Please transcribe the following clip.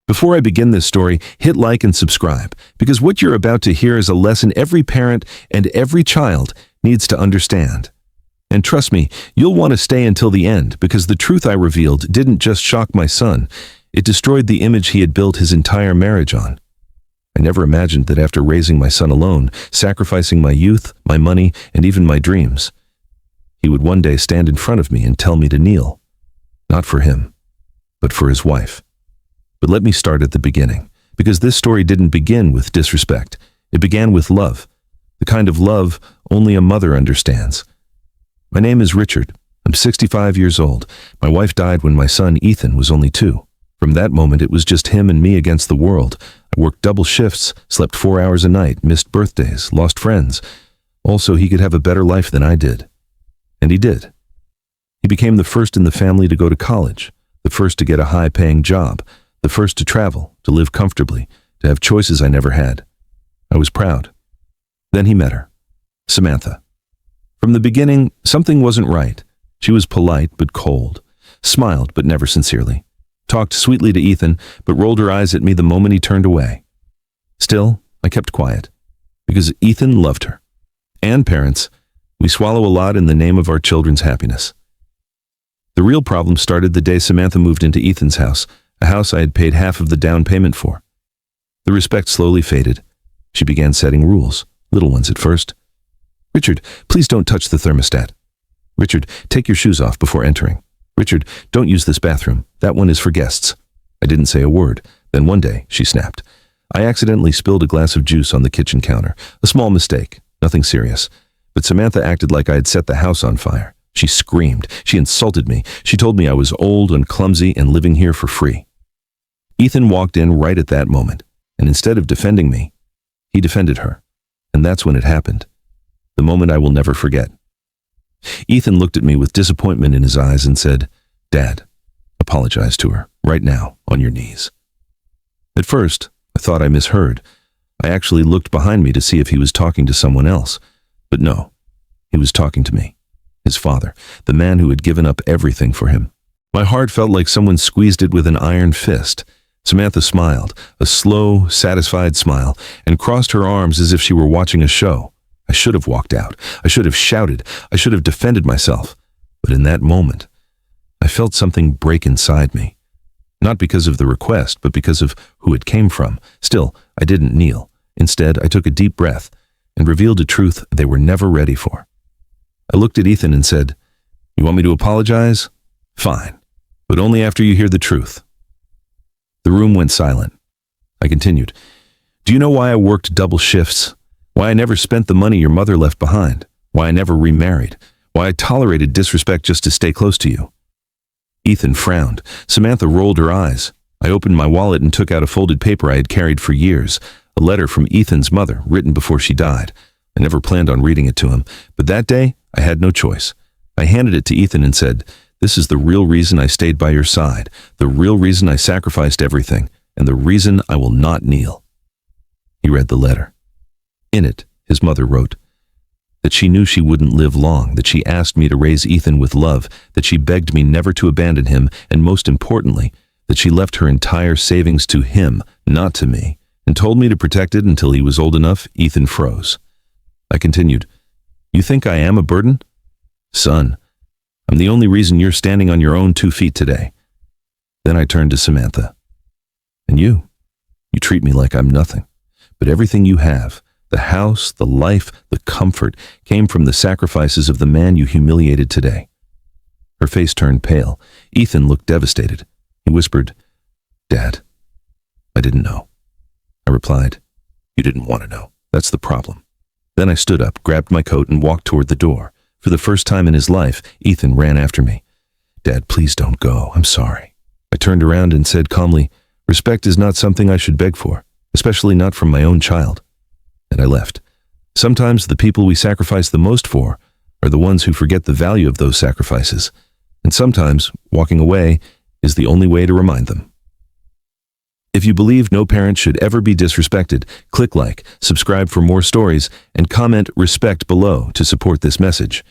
Before I begin this story, hit like and subscribe, because what you're about to hear is a lesson every parent and every child needs to understand. And trust me, you'll want to stay until the end, because the truth I revealed didn't just shock my son, it destroyed the image he had built his entire marriage on. I never imagined that after raising my son alone, sacrificing my youth, my money, and even my dreams, he would one day stand in front of me and tell me to kneel. Not for him, but for his wife. But let me start at the beginning, because this story didn't begin with disrespect. It began with love, the kind of love only a mother understands. My name is Richard. I'm 65 years old. My wife died when my son Ethan was only 2. From that moment, it was just him and me against the world. I worked double shifts, slept 4 hours a night, missed birthdays, lost friends. Also, he could have a better life than I did. And he did. He became the first in the family to go to college, the first to get a high-paying job, the first to travel, to live comfortably, to have choices I never had. I was proud. Then he met her, Samantha. From the beginning, something wasn't right. She was polite but cold, smiled but never sincerely, talked sweetly to Ethan but rolled her eyes at me the moment he turned away. Still, I kept quiet, because Ethan loved her. And parents, we swallow a lot in the name of our children's happiness. The real problem started the day Samantha moved into Ethan's house, a house I had paid half of the down payment for. The respect slowly faded. She began setting rules, little ones at first. Richard, please don't touch the thermostat. Richard, take your shoes off before entering. Richard, don't use this bathroom. That one is for guests. I didn't say a word. Then one day, she snapped. I accidentally spilled a glass of juice on the kitchen counter. A small mistake, nothing serious. But Samantha acted like I had set the house on fire. She screamed. She insulted me. She told me I was old and clumsy and living here for free. Ethan walked in right at that moment, and instead of defending me, he defended her. And that's when it happened. The moment I will never forget. Ethan looked at me with disappointment in his eyes and said, "Dad, apologize to her, right now, on your knees." At first, I thought I misheard. I actually looked behind me to see if he was talking to someone else. But no, he was talking to me, his father, the man who had given up everything for him. My heart felt like someone squeezed it with an iron fist. Samantha smiled, a slow, satisfied smile, and crossed her arms as if she were watching a show. I should have walked out. I should have shouted. I should have defended myself. But in that moment, I felt something break inside me. Not because of the request, but because of who it came from. Still, I didn't kneel. Instead, I took a deep breath and revealed a truth they were never ready for. I looked at Ethan and said, "You want me to apologize? Fine, but only after you hear the truth." The room went silent. I continued, "Do you know why I worked double shifts? Why I never spent the money your mother left behind? Why I never remarried? Why I tolerated disrespect just to stay close to you?" Ethan frowned. Samantha rolled her eyes. I opened my wallet and took out a folded paper I had carried for years, a letter from Ethan's mother, written before she died. I never planned on reading it to him, but that day, I had no choice. I handed it to Ethan and said, "This is the real reason I stayed by your side, the real reason I sacrificed everything, and the reason I will not kneel." He read the letter. In it, his mother wrote that she knew she wouldn't live long, that she asked me to raise Ethan with love, that she begged me never to abandon him, and most importantly, that she left her entire savings to him, not to me, and told me to protect it until he was old enough. Ethan froze. I continued, "You think I am a burden? Son, I'm the only reason you're standing on your own 2 feet today." Then I turned to Samantha. "And you treat me like I'm nothing, but everything you have, the house, the life, the comfort, came from the sacrifices of the man you humiliated today." Her face turned pale. Ethan looked devastated. He whispered, "Dad, I didn't know." I replied, "You didn't want to know. That's the problem." Then I stood up, grabbed my coat, and walked toward the door. For the first time in his life, Ethan ran after me. "Dad, please don't go. I'm sorry." I turned around and said calmly, "Respect is not something I should beg for, especially not from my own child." And I left. Sometimes the people we sacrifice the most for are the ones who forget the value of those sacrifices. And sometimes walking away is the only way to remind them. If you believe no parent should ever be disrespected, click like, subscribe for more stories, and comment respect below to support this message.